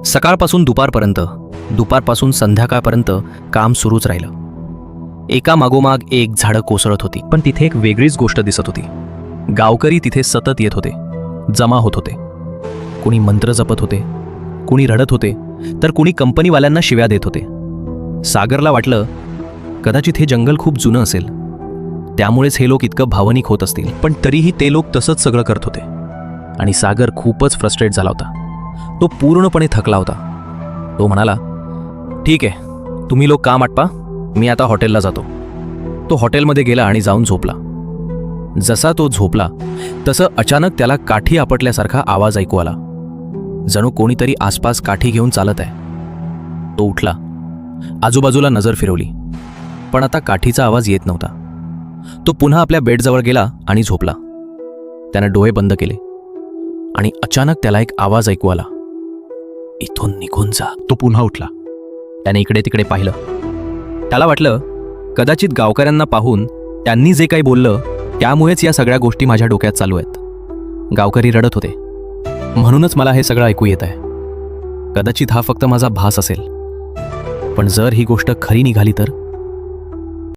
सकाळपासून दुपारपर्यंत, दुपारपासून संध्याकाळपर्यंत काम सुरूच राहिलं. एका मागोमाग एक झाडं कोसळत होती. पण तिथे एक वेगळीच गोष्ट दिसत होती. गावकरी तिथे सतत येत होते, जमा होत होते. कुणी मंत्र जपत होते, कुणी रडत होते, तर कुणी कंपनीवाल्यांना शिव्या देत होते. सागरला वाटलं कदाचित हे जंगल खूप जुनं असेल, त्यामुळेच हे लोक इतकं भावनिक होत असतील. पण तरीही ते लोक तसंच सगळं करत होते. आणि सागर खूपच फ्रस्ट्रेट झाला होता. तो पूर्णपणे थकला होता. तो म्हणाला, ठीक आहे, तुम्ही लोक काम आटपा, मी आता हॉटेलला जातो. तो हॉटेलमध्ये गेला आणि जाऊन झोपला. जसा तो झोपला तसं अचानक त्याला काठी आपटल्यासारखा आवाज ऐकू आला. जणू कोणीतरी आसपास काठी घेऊन चालत आहे. तो उठला, आजूबाजूला नजर फिरवली, पण आता काठीचा आवाज येत नव्हता. तो पुन्हा आपल्या बेडजवळ गेला आणि झोपला. त्यानं डोळे बंद केले आणि अचानक त्याला एक आवाज ऐकू आला, इथून निघून जा. तो पुन्हा उठला. त्याने इकडे तिकडे पाहिलं. त्याला वाटलं कदाचित गावकऱ्यांना पाहून त्यांनी जे काही बोललं त्यामुळेच या सगळ्या गोष्टी माझ्या डोक्यात चालू आहेत. गावकरी रडत होते, म्हणूनच मला हे सगळं ऐकू येत आहे. कदाचित हा फक्त माझा भास असेल, पण जर ही गोष्ट खरी निघाली तर